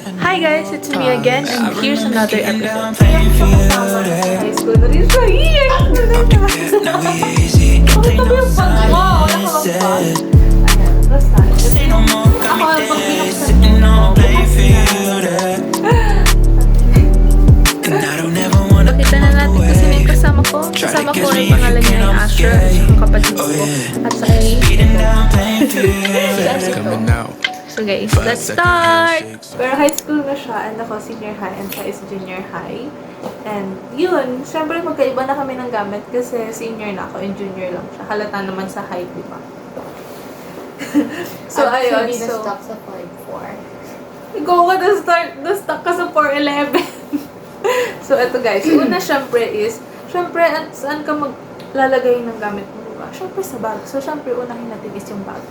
Hi guys, it's me again and here's another episode. High school na rin siya. Now we easy, ain't no sunset. Say no more, got me dead, sitting on plain field. And I don't ever wanna Kita na natin kung sino yung kasama ko. Kasama ko ay pangalan niya ay Asher, yung kapatid ko. At sa ay speeding down plain field. Coming out. So guys, let's start! Pero high school na siya and ako senior high and siya is junior high. And yun, syempre magkaiba na kami ng gamit kasi senior na ako and junior lang siya. Halata naman sa height, di ba? So ayun, so... stuck sa 5'4". Ikaw ka na-stuck ka sa 4'11". So eto guys, una syempre is, syempre saan ka maglalagay ng gamit mo, diba? Syempre sa bag. So syempre unahin natin is yung bag.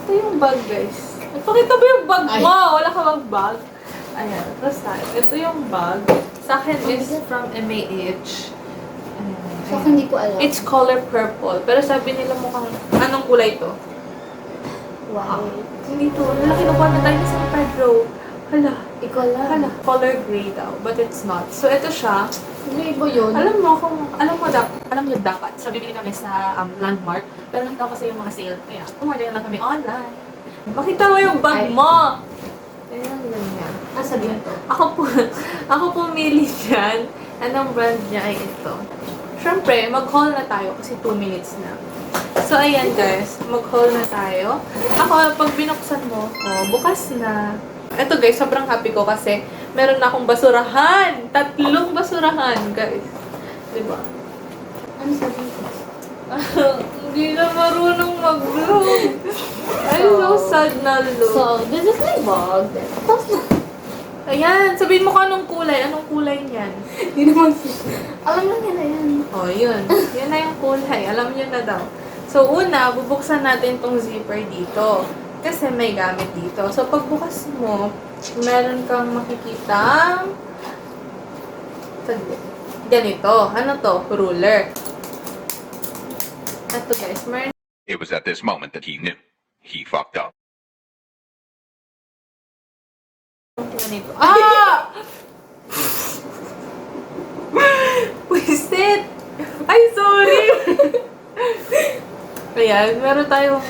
Ito yung bag guys. Ipakita mo yung bag mo! Wala ka bang bag? Ayan, tapos tayo. Ito yung bag. Sa akin is from MAH. So, hindi ko alam. It's color purple. Pero sabi nila mukhang, anong kulay to? Wow. Hindi to. Lalaki na na tayo sa Pedro. Hala. Ikaw lang. Hala. Color gray daw. But it's not. So, ito siya. Libo yun. Alam nyo dapat. So, bibili kami sa Landmark. Pero nakita ko kasi yung mga sale. Kaya, umorder lang kami online. Makita mo yung bag mo! Ayan, ganyan. Sabihin to. Ako pumili dyan. Anong brand niya ay ito. Siyempre, mag-haul na tayo kasi 2 minutes na. So, ayan guys. Mag-haul na tayo. Ako, pag binuksan mo, bukas na. Ito guys, sobrang happy ko kasi meron na akong basurahan. 3 basurahan, guys. Diba? Ano sabihin ko? Hindi na marunong mag-vlog. I'm so sad na look. So, this is my bag. Ayan, sabihin mo ka anong kulay. Anong kulay niyan? Hindi naman alam lang nila yan. Oh, yun. Yun na yung kulay. Alam niyo na daw. So, una, bubuksan natin tong zipper dito. Kasi may gamit dito. So, pagbukas mo, meron kang makikitang ganito. Ano to? Ruler. Ito guys, meron It was at this moment that he knew. He fucked up. ganito. Ah! Wasted! Ay, sorry! Ayan, meron tayong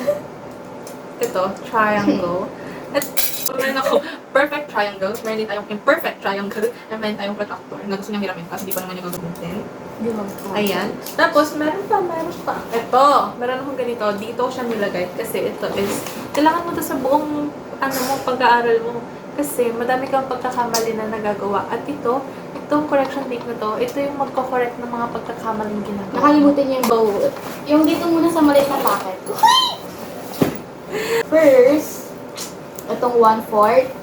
ito, triangle. At meron ako perfect triangle. Meron din tayong imperfect triangle. At meron tayong protractor na gusto niyang hiramin kasi di pa naman yung gagamitin. Ayan. Tapos, meron pa. Ito, meron akong ganito. Dito ko siya nilagay kasi ito is, kailangan mo to sa buong, pag-aaral mo. Kasi, madami kang pagkakamali na nagagawa. At itong correction tape na to, ito yung magko-correct ng mga pagkakamaling ginagawa. Nakalimutan niya yung bow. Yung dito muna sa maliit na packet. First, itong 1/4.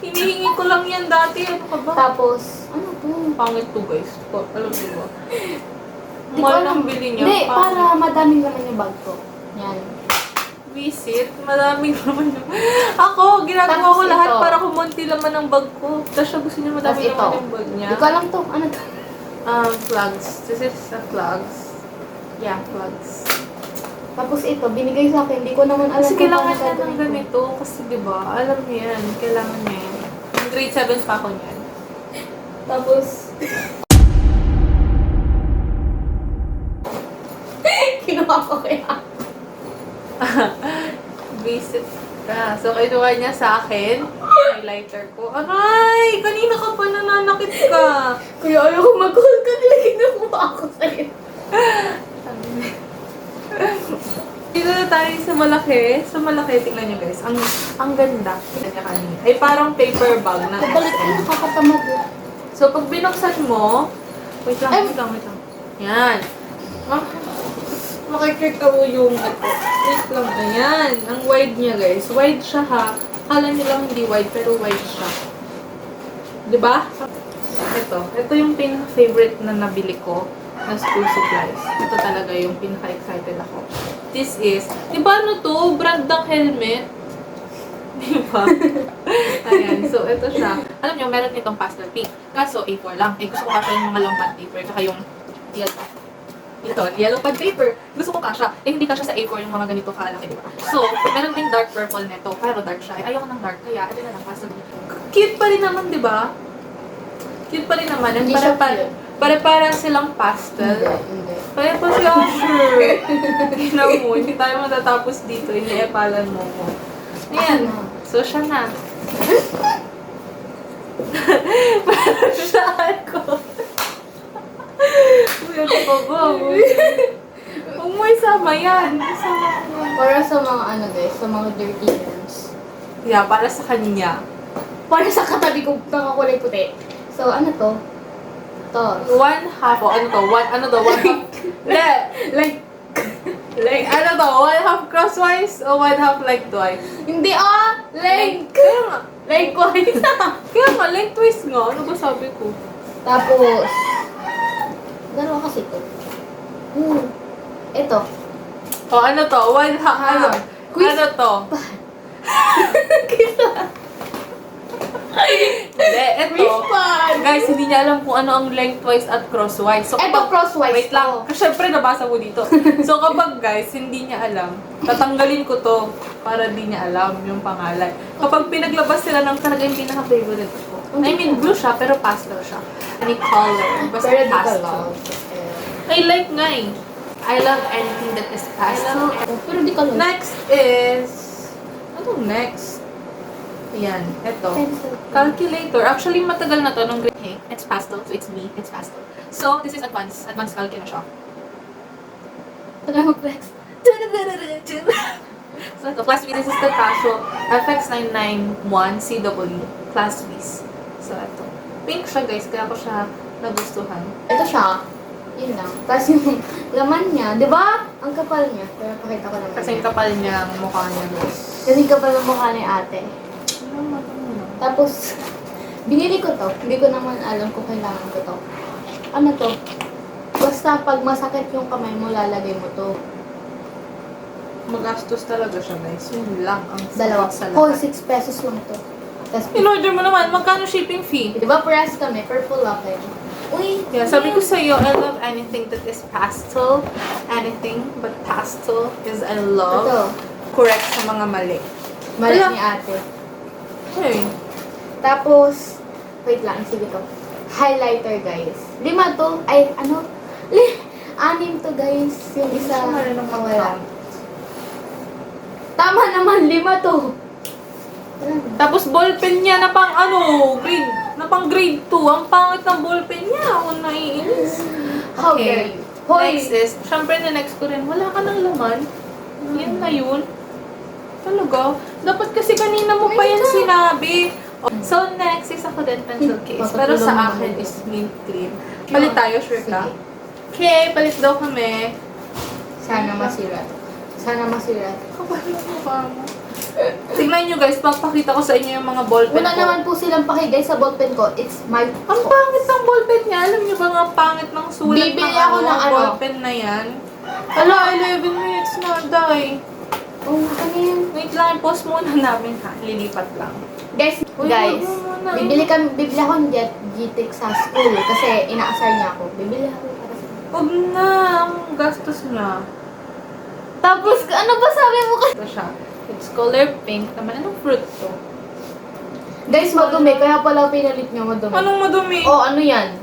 Hinihingi ko lang yan dati. Ano ka ba? Tapos, ano to? Pangit to guys. Alam mo ba? Di ko Mahal alam. ng bili niya. Hindi, Pangit. para madaming naman yung bag ko. Yan. Visit, maraming naman yung... Ako, ginagawa Tapos ko lahat ito. para kumonti laman ng bag ko. Tapos siya gusto niya madami Tapos ito. naman yung bag niya. Di ko alam to. Ano to? Flags. This is a flags. Yeah, flags. Tapos ito, binigay sa akin. Hindi ko naman alam Kasi kung kailangan paano niya ng gagawin ko. ganito. Kasi diba, alam niya yan. Kailangan niya yan. Grade 7 pa ako niyan. Tapos, kinuha ko kaya. Visit ka. So, kinuha niya sa akin. Highlighter ko. Aray! Kanina ka pa nananakit ka. Kuya, ayaw ko mag-call ka nila. Kinuha ako sa'yo. Dito na tayo sa malaki. Sa malaki, tingnan nyo guys. Ang ganda. Tingnan niya kanina. Ay parang paper bag na. Pabalik ko, nakakatamad. So, pag binuksan mo, wait lang. Yan. Makikita mo yung wait lang. Ayan. Ang wide niya guys. Wide siya ha. Kala nyo lang hindi wide, pero wide siya. Diba? Ito yung pinaka-favorite na nabili ko na school supplies. Ito talaga yung pinaka-excited ako. This is, di ba ano to? Brand ng helmet. Di ba? Ayan, so ito siya. Alam nyo, meron itong pastel pink. Kaso A4 lang. Eh, gusto ko kasi yung mga long pant paper. Kaka yung, yan. Ito, yellow pad paper. Gusto ko kasha. Eh, hindi kasha sa A4 yung mga ganito kalaki, di ba? So, meron ding dark purple nito. Pero dark siya. Ayoko ng dark. Kaya, ito na lang. Pastel. Cute pa rin naman, di ba? Cute pa rin naman. And Hindi siya cute. para silang pastel. Hindi. Kaya pa siya, sure. Tingnan mo, hindi tayo matatapos dito. Iniepalan mo ko. Ayan. Ako na. So, siya na. Parang siya ako. Uy, ano pa ba? Huwag mo isama yan. Isama ko. Para sa mga ano guys, sa mga dirty germs. Yeah, para sa kanya. Para sa katabi ko nakakulay puti. So, ano to? To. 1/2. O, ano to? 1/2? Hindi. Like, Ano to? 1/2 crosswise o 1/2 lengthwise? hindi length. Kaya nga. Lengthwise. Kaya nga, lengthwise nga. Ano ba sabi ko? Tapos, dalawa kasi to. Ito. O, ano to? 1/2. Ano? Quiz. Ano to? Hindi, ito. Refund. Guys, hindi niya alam kung ano ang lengthwise at crosswise. So, Ito crosswise wait lang. to. Kasi syempre, nabasa mo dito. So, kapag guys, hindi niya alam, tatanggalin ko to para di niya alam yung pangalan. Kapag pinaglabas sila ng talaga yung pinaka-favorite ko. I mean, blue siya, pero pastel siya. Any color. Basta Pero di ka pastel. love. I like nga eh. I love anything that is pastel. Pero di ka love. Next is... Ano next? Ayan, eto. Pencil. Calculator. Actually, matagal na to nung grade. Hey, it's pastel, so it's me. It's pastel. So, this is advanced. Advanced calc na siya. Tagal mag-flex. So, ito. Class B, this is the casual FX991CW. Class B's. So, ito. Pink siya, guys. Kaya ko siya nagustuhan. Ito siya. Yun lang. Tapos yung laman niya, di ba? Ang kapal niya. Pero pakita ko naman. Kasi yung kapal niya, ang mukha niya, guys. Kasi yung kapal ng mukha ni ate. Tapos, binili ko to. Hindi ko naman alam kung kailangan ko to. Ano to? Basta pag masakit yung kamay mo, lalagay mo to. Magastos talaga siya, guys. Yun lang ang Dalawa. sa Hoy, lahat. 6 pesos lang to. Tapos, In-order mo naman, magkano shipping fee? di ba press kami? Purple locket. Uy! Yeah, sabi ko sa iyo, I love anything that is pastel. Anything but pastel is I love. Ito. Correct sa mga mali. Mali Wala. ni ate. Hey. Tapos, wait lang, sige to. Highlighter, guys. 5 to. Ay, ano? 6 to, guys. Yung isa, Marunong nawala. mag-count. Tama naman, 5 to. Tapos ballpen niya na pang grade 2. Ang pangit ng ballpen niya. Ako naiinis. How dare you? Hoy! Next is, syempre na next ko rin, wala ka ng laman. Yan na yun. Talaga? Dapat kasi kanina mo pa yan sinabi. So, next is ako din pencil case. Pero sa akin is mint green. Palit tayo, sure ka? Sige. Okay, palit daw kami. Sana masira to. Sana masira to. Kapal yung mukha mo. Tignan nyo guys, papakita ko sa inyo yung mga ballpen Wala ko. naman po silang pakigay sa ballpen ko. It's my Ang pangit ng ballpen niya. Alam niyo ba nga pangit ng sulat Bibili ako ng ano? ballpen na yan? Ala, 11 minutes na, day. Oh, ano yan? Wait lang, pause muna namin ha. Lilipat lang. Guys, Uy, guys. wag mo muna. Bibili ako ng GTX sa school kasi inaasar niya ako. Bibili ako para sa Huwag na, ang gastos niya. Tapos, ano ba sabi mo kasi? Ito siya. It's color pink naman. Anong fruit to? Guys, madumi. Kaya pala pinalit niya madumi. Anong madumi? Oh, ano yan?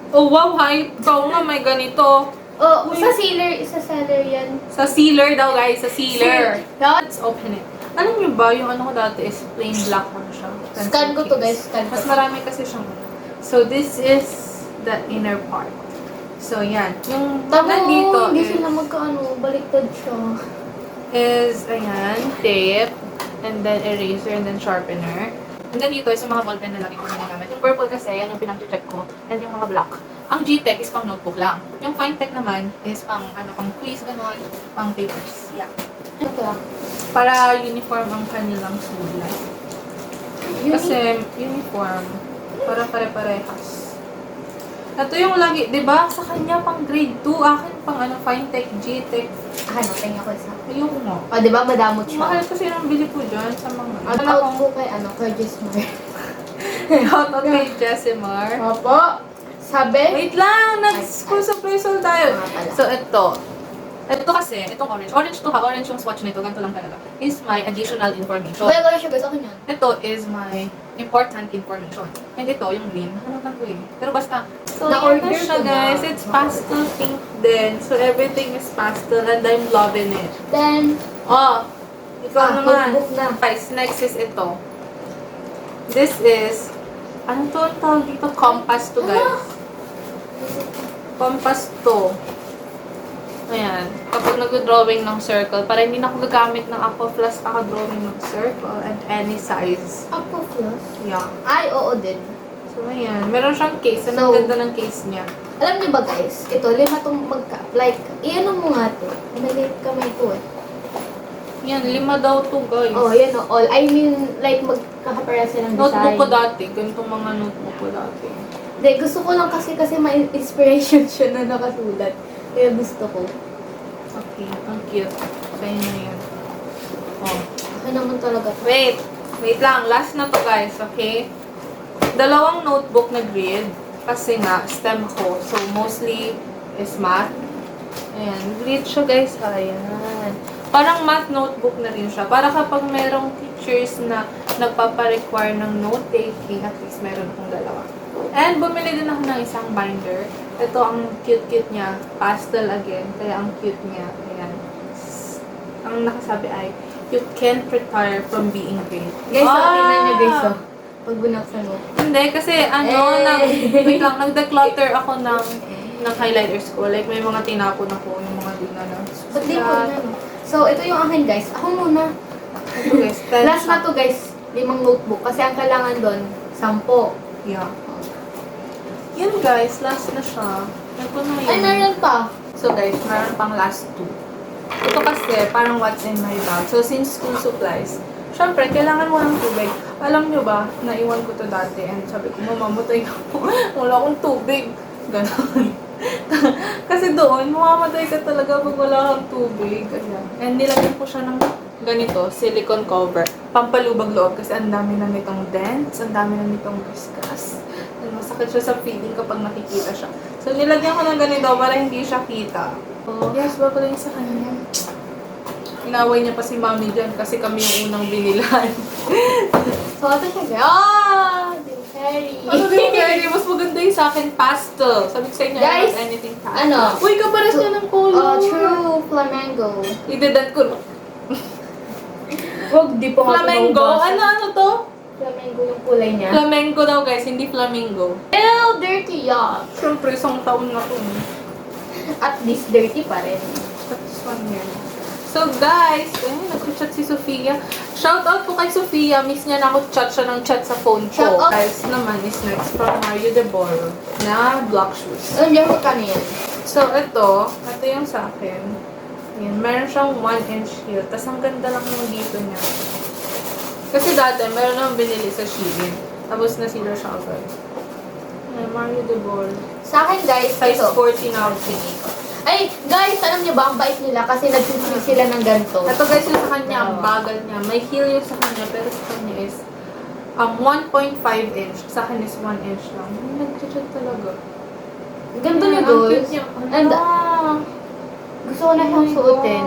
Oh, wow, hype. Ikaw nga, may ganito. Oh, Uy. sa seller yan. Sa sealer daw, guys. Sa sealer. Now, Let's open it. Alam niyo ba, yung ano ko dati is plain black lang siya. scan ko to, guys. Scan ko. Mas marami kasi siyang ano. So, this is the inner part. So, yan. Yung Tamo, nandito hindi is, sila magkaano. Baliktad siya. ayan, tape, and then eraser, and then sharpener. And then dito is yung mga ballpen na lagi ko ginagamit. Yung purple kasi, yan yung pinag-check ko. And yung mga black. Ang G-Tech is pang notebook lang. Yung Fine-Tech naman is pang, pang quiz, gano'n, pang papers. Yeah. Ito lang. Para uniform ang kanilang sulat. Kasi uniform, para pare-parehas. Ito yung lagi, di ba? Sa kanya pang grade 2, akin pang Fine-Tech, G-Tech. Ano, tingnan ko isa. Ayoko mo. O, di ba madamot Mahal siya? kasi nang bili ko dyan sa mga... Out Ano out ko kay, kay Jesmer. Out kay Jessimar. Opo. Sabi? Wait lang, nag-school supply sol tayo. Ah, pala. So, ito kasi, itong orange. Orange to ha, orange yung swatch nito, ganito lang talaga. Is my additional information. Kaya ko na siya guys, okay yan. Ito is my important information. And ito, yung green. Ano lang ko eh. Pero basta, so Na-order yan na siya ko na. guys. It's pastel pink din. So everything is pastel and I'm loving it. Then, Oh, ikaw naman. notebook na. Guys, next is ito. This is, ano to ang tawag dito? Compass to guys. Compass to. Ayan. Kapag nag-drawing ng circle, para hindi na ako gagamit ng Aqua Plus, drawing ng circle and any size. Ako plus. Yeah. Ay, oo din. So, ayan. Meron siyang case. Ang So, ganda ng case niya. Alam niyo ba guys, ito, 5 tong like, iyan mo nga to. Maliit kamay ko eh. Yan, 5 daw to guys. Oh, yan o, all. I mean, like, magkakapara silang design. Notebook ko dati. Ganitong mga notebook ko dati. Hindi, gusto ko lang kasi may inspiration siya na nakasulat. Kaya gusto ko. Okay, ang cute. Kaya na yan. Oh. Okay naman talaga. Wait lang. Last na to guys, okay? 2 notebook na grid. Kasi nga, STEM ko. So, mostly is math. Ayan. Grid siya guys. Ayan. Parang math notebook na rin siya. Para kapag merong teachers na nagpaparequire ng note-taking, at least meron kong 2. And bumili din ako ng isang binder. Ito ang cute-cute niya. Pastel again. Kaya ang cute niya. Ayan. Ang nakasabi ay, you can't retire from being great. Guys, tingnan niyo guys, oh. Pag binuksan mo. Hindi, kasi wait lang, nag-declutter ako ng highlighters ko. Like, may mga tinapon ako, yung mga di na lang. Ba't di ko na? So, ito yung akin guys. Ako muna. Ito guys, 10 Last siya. na to guys. 5 notebook. Kasi ang kailangan doon, 10. Yeah. Yan guys, last na siya. Ito na yun. Ay, meron pa. So guys, meron pang last 2. Ito kasi, parang what's in my bag. So since school supplies, syempre, kailangan mo ng tubig. Alam nyo ba, naiwan ko to dati and sabi ko, mamamatay ako. Wala akong tubig. Ganon. Kasi doon, mamamatay ka talaga pag wala kang tubig. Ayan. And nilagyan ko siya ng ganito, silicone cover. Pampalubag loob kasi ang dami na nitong dents, ang dami na nitong viscous. Masakit siya sa feeling kapag nakikita siya. So, nilagyan ko ng ganito para hindi siya kita. Oh, yes, babala yung sa kanya. Inaway niya pa si Mami dyan kasi kami yung unang binilan. So, ito siya guys. Ah! Jim Carrey. Ano din yung mas maganda yung sa akin, pastel. Sabi ko sa inyo, Guys, I want anything pastel. ano? Uy, kapares niya ng color. True Flamengo. Idedan ko. Wag, di pa Flamengo? Ano to? Flamengo yung kulay niya. Flamengo daw guys, hindi flamingo. Ew, dirty yuck. Siyempre, isang taon na to. At least dirty pa rin. That's 1 year. So guys, nag-chat si Sofia. Shout out po kay Sofia. Miss niya na ako chat siya ng chat sa phone ko. Shout out. Guys naman is next from Mario de Boro na black shoes. Ano yung magkano yan? So ito yung sa akin. Yan, meron siyang 1-inch heel. Tapos ang ganda lang yung dito niya. Kasi dati, meron akong binili sa Shein. Tapos nasira siya agad. Ay, Mario de Boro. Sa akin guys, Size ito. 14 na ako pinili. Ay, guys, alam niyo ba, ang bait nila kasi nagsisili sila ng ganito. Ito guys, yung sa kanya, ang bagal niya. May heel yung sa kanya, pero sa kanya is 1.5 inch. Sa akin is 1 inch lang. Nag-chat talaga. Ang ganda niya, Ang cute guys. niya. And, gusto ko na siyang suotin.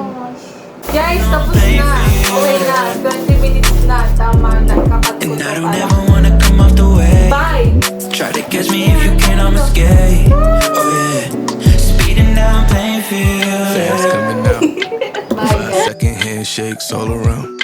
Guys, tapos na. Okay na. 20 minutes na. Tama na. Kapat ko And I to don't pala. ever wanna come off the way. Bye! Try to catch me if you can, I'm escape. Oh yeah, speeding down Plainfield. Fast coming out. Bye, guys. Second handshakes all around.